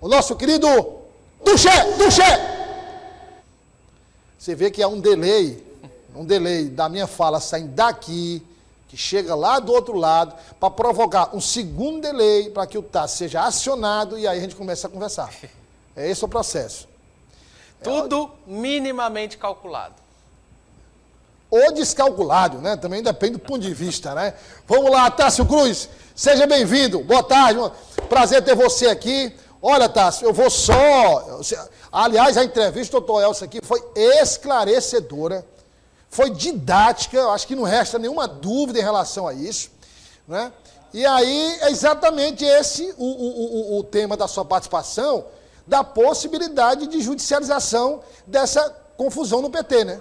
o nosso querido Tuxé. Você vê que há um delay da minha fala saindo daqui, que chega lá do outro lado, para provocar um segundo delay, para que o TAS seja acionado e aí a gente começa a conversar. É esse o processo. Tudo minimamente calculado. Ou descalculado, né? Também depende do ponto de vista, né? Vamos lá, Tássio Cruz, seja bem-vindo. Boa tarde, prazer ter você aqui. Olha, Tássio, eu vou só... Aliás, a entrevista do doutor Elcio aqui foi esclarecedora, foi didática, eu acho que não resta nenhuma dúvida em relação a isso, né? E aí, é exatamente esse o tema da sua participação, da possibilidade de judicialização dessa confusão no PT, né?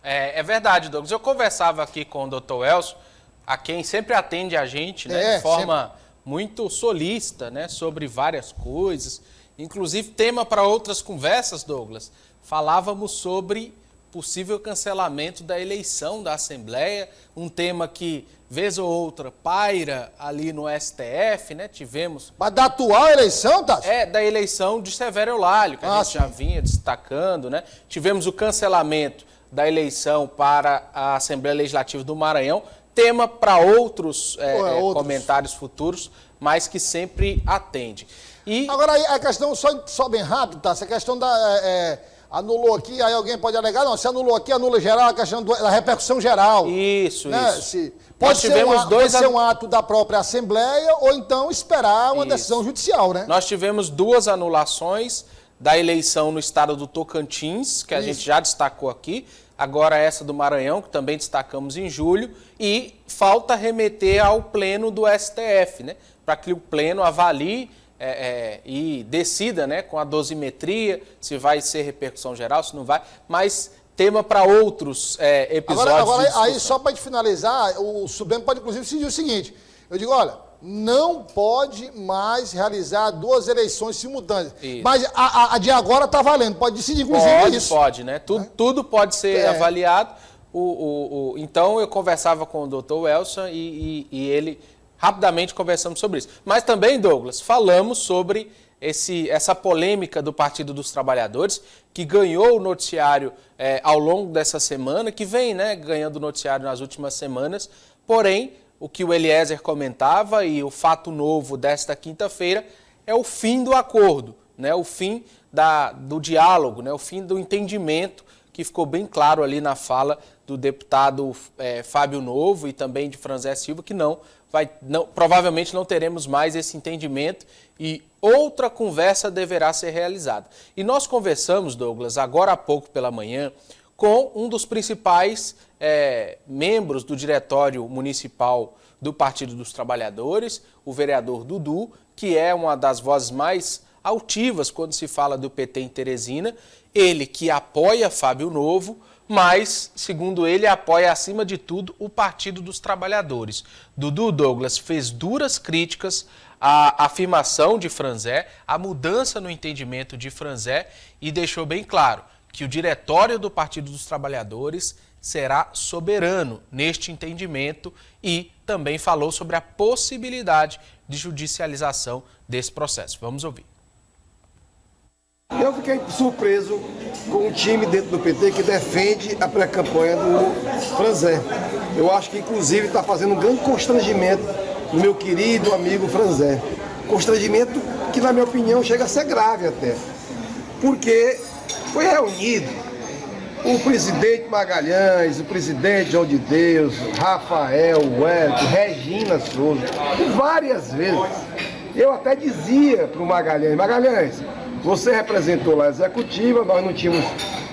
É verdade, Douglas. Eu conversava aqui com o doutor Elcio, a quem sempre atende a gente, né, de forma muito solícita, né, sobre várias coisas. Inclusive, tema para outras conversas, Douglas, falávamos sobre possível cancelamento da eleição da Assembleia, um tema que, vez ou outra, paira ali no STF, né? Tivemos... Mas da atual eleição, Tássio? Da eleição de Severo Eulálio, que a gente já vinha destacando, né? Tivemos o cancelamento da eleição para a Assembleia Legislativa do Maranhão, tema para outros comentários futuros, mas que sempre atende. E... Agora, a questão, só bem rápido, tá? Essa questão da... anulou aqui, aí alguém pode alegar, não, se anulou aqui, anula geral, a questão da repercussão geral. Isso, né? isso. Pode ser um ato da própria Assembleia ou então esperar uma decisão judicial, né? Nós tivemos 2 anulações da eleição no estado do Tocantins, que a gente já destacou aqui, agora essa do Maranhão, que também destacamos em julho, e falta remeter ao pleno do STF, né? Para que o pleno avalie e decida, né, com a dosimetria, se vai ser repercussão geral, se não vai, mas tema para outros episódios. Agora aí, só para finalizar, o Supremo pode inclusive decidir o seguinte, eu digo, olha, não pode mais realizar 2 eleições simultâneas, mas a de agora está valendo, pode decidir inclusive isso. Pode, né? Tudo pode ser avaliado. Então eu conversava com o doutor Elcio e ele... Rapidamente conversamos sobre isso. Mas também, Douglas, falamos sobre essa polêmica do Partido dos Trabalhadores, que ganhou o noticiário ao longo dessa semana, que vem, né, ganhando o noticiário nas últimas semanas. Porém, o que o Eliezer comentava e o fato novo desta quinta-feira é o fim do acordo, né, o fim do diálogo, né, o fim do entendimento, que ficou bem claro ali na fala do deputado Fábio Novo e também de Franzé Silva, que provavelmente não teremos mais esse entendimento e outra conversa deverá ser realizada. E nós conversamos, Douglas, agora há pouco pela manhã, com um dos principais membros do Diretório Municipal do Partido dos Trabalhadores, o vereador Dudu, que é uma das vozes mais altivas quando se fala do PT em Teresina, ele que apoia Fábio Novo, mas, segundo ele, apoia, acima de tudo, o Partido dos Trabalhadores. Dudu, Douglas, fez duras críticas à afirmação de Franzé, à mudança no entendimento de Franzé e deixou bem claro que o diretório do Partido dos Trabalhadores será soberano neste entendimento e também falou sobre a possibilidade de judicialização desse processo. Vamos ouvir. Eu fiquei surpreso com um time dentro do PT que defende a pré-campanha do Franzé. Eu acho que, inclusive, está fazendo um grande constrangimento no meu querido amigo Franzé. Constrangimento que, na minha opinião, chega a ser grave até. Porque foi reunido o presidente Magalhães, o presidente João de Deus, Rafael, Wellington, Regina Souza, várias vezes. Eu até dizia para o Magalhães, você representou lá a executiva, nós não tínhamos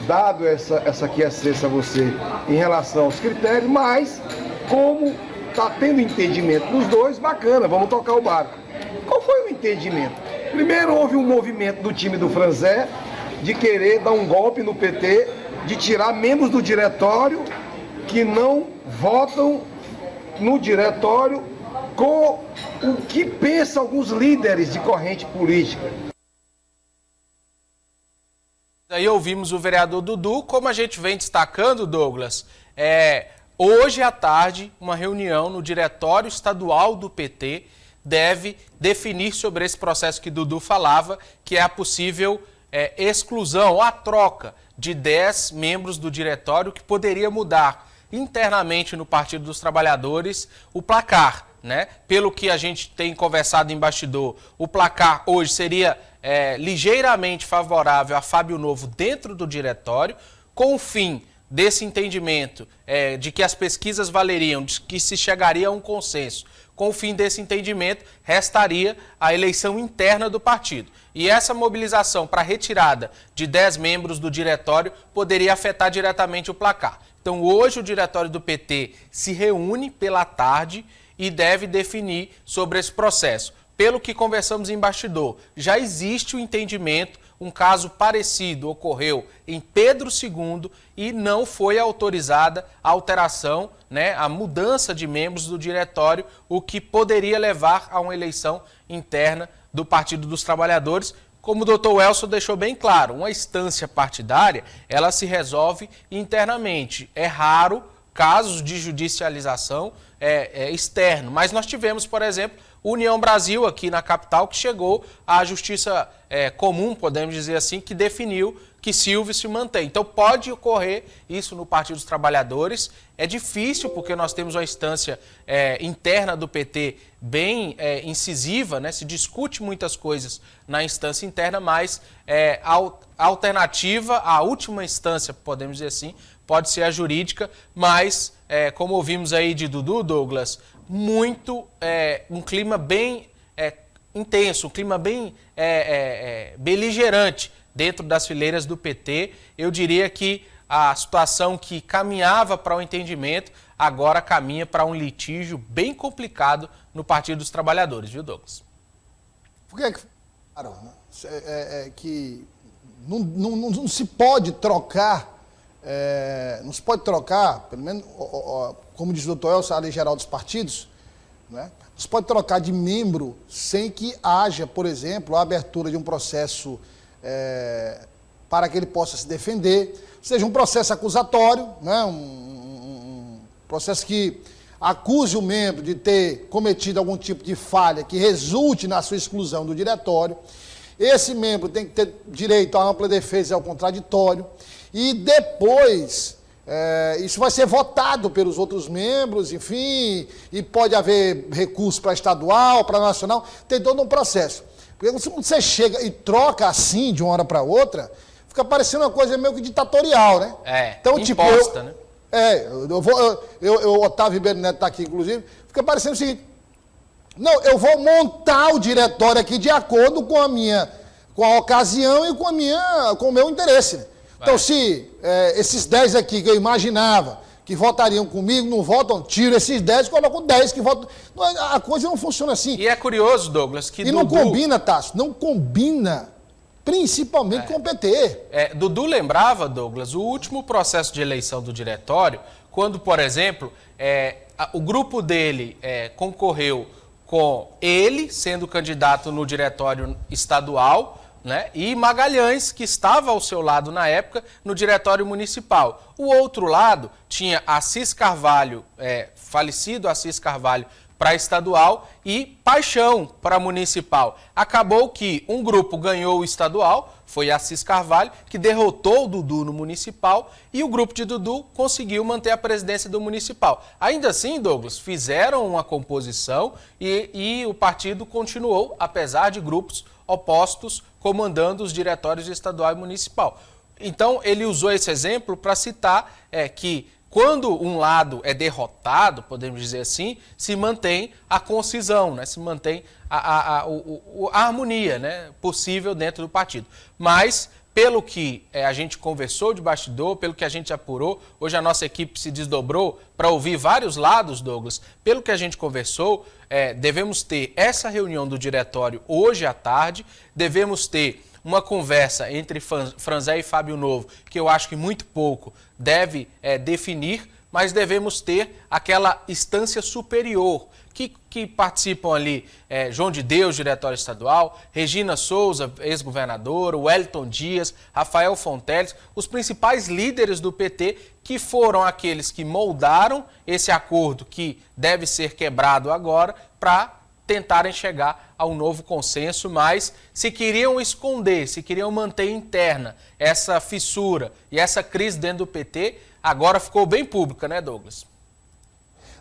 dado essa quiescência a você em relação aos critérios, mas como está tendo entendimento dos dois, bacana, vamos tocar o barco. Qual foi o entendimento? Primeiro houve um movimento do time do Franzé de querer dar um golpe no PT, de tirar membros do diretório que não votam no diretório com o que pensam alguns líderes de corrente política. Aí ouvimos o vereador Dudu, como a gente vem destacando, Douglas, hoje à tarde uma reunião no Diretório Estadual do PT deve definir sobre esse processo que Dudu falava, que é a possível exclusão ou a troca de 10 membros do diretório, que poderia mudar internamente no Partido dos Trabalhadores o placar, né? Pelo que a gente tem conversado em bastidor, o placar hoje seria ligeiramente favorável a Fábio Novo dentro do diretório, com o fim desse entendimento de que as pesquisas valeriam, de que se chegaria a um consenso. Com o fim desse entendimento, restaria a eleição interna do partido. E essa mobilização para a retirada de 10 membros do diretório poderia afetar diretamente o placar. Então, hoje o diretório do PT se reúne pela tarde e deve definir sobre esse processo. Pelo que conversamos em bastidor, já existe o entendimento, um caso parecido ocorreu em Pedro II e não foi autorizada a alteração, né, a mudança de membros do diretório, o que poderia levar a uma eleição interna do Partido dos Trabalhadores. Como o doutor Welson deixou bem claro, uma instância partidária, ela se resolve internamente. É raro casos de judicialização externo, mas nós tivemos, por exemplo, União Brasil aqui na capital, que chegou à justiça comum, podemos dizer assim, que definiu que Silvio se mantém. Então pode ocorrer isso no Partido dos Trabalhadores. É difícil porque nós temos uma instância interna do PT bem incisiva, né? Se discute muitas coisas na instância interna, mas a alternativa, a última instância, podemos dizer assim, pode ser a jurídica, mas como ouvimos aí de Dudu, Douglas, um clima bem intenso, um clima bem beligerante dentro das fileiras do PT. Eu diria que a situação que caminhava para o entendimento agora caminha para um litígio bem complicado no Partido dos Trabalhadores, viu, Douglas? Por que que não se pode trocar, não se pode trocar, pelo menos, como diz o doutor Elcio, a lei geral dos partidos, né? Não se pode trocar de membro sem que haja, por exemplo, a abertura de um processo para que ele possa se defender, seja um processo acusatório, né? Um processo que acuse o membro de ter cometido algum tipo de falha que resulte na sua exclusão do diretório. Esse membro tem que ter direito à ampla defesa e ao contraditório. E depois, isso vai ser votado pelos outros membros, enfim, e pode haver recurso para estadual, para nacional, tem todo um processo. Porque quando você chega e troca assim, de uma hora para outra, fica parecendo uma coisa meio que ditatorial, né? Então, imposta, né? O Otávio Ribeiro Neto está aqui, inclusive, fica parecendo o seguinte: não, eu vou montar o diretório aqui de acordo com a ocasião e com o meu interesse. Né? Então, se esses 10 aqui que eu imaginava que votariam comigo, não votam, tiro esses 10 e coloco 10 que votam. A coisa não funciona assim. E é curioso, Douglas, que Dudu... não combina, Tássio, não combina, principalmente com o PT. Dudu lembrava, Douglas, o último processo de eleição do diretório, quando, por exemplo, o grupo dele concorreu com ele sendo candidato no diretório estadual, né, e Magalhães, que estava ao seu lado na época, no diretório municipal. O outro lado tinha Assis Carvalho, falecido Assis Carvalho, para estadual e Paixão para municipal. Acabou que um grupo ganhou o estadual, foi Assis Carvalho, que derrotou o Dudu no municipal, e o grupo de Dudu conseguiu manter a presidência do municipal. Ainda assim, Douglas, fizeram uma composição e o partido continuou, apesar de grupos opostos comandando os diretórios estadual e municipal. Então, ele usou esse exemplo para citar que quando um lado é derrotado, podemos dizer assim, se mantém a concisão, né? Se mantém a harmonia, né, possível dentro do partido. Mas, pelo que a gente conversou de bastidor, pelo que a gente apurou, hoje a nossa equipe se desdobrou para ouvir vários lados, Douglas. Pelo que a gente conversou, devemos ter essa reunião do diretório hoje à tarde, devemos ter uma conversa entre Franzé e Fábio Novo, que eu acho que muito pouco deve definir, mas devemos ter aquela instância superior, que participam ali João de Deus, diretório estadual, Regina Souza, ex-governadora, Wellington Dias, Rafael Fonteles, os principais líderes do PT, que foram aqueles que moldaram esse acordo que deve ser quebrado agora para tentarem chegar a um novo consenso, mas se queriam esconder, se queriam manter interna essa fissura e essa crise dentro do PT, agora ficou bem pública, né, Douglas?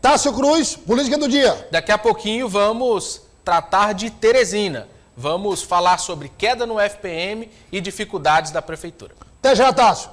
Tássio Cruz, política do dia. Daqui a pouquinho vamos tratar de Teresina. Vamos falar sobre queda no FPM e dificuldades da prefeitura. Até já, Tássio.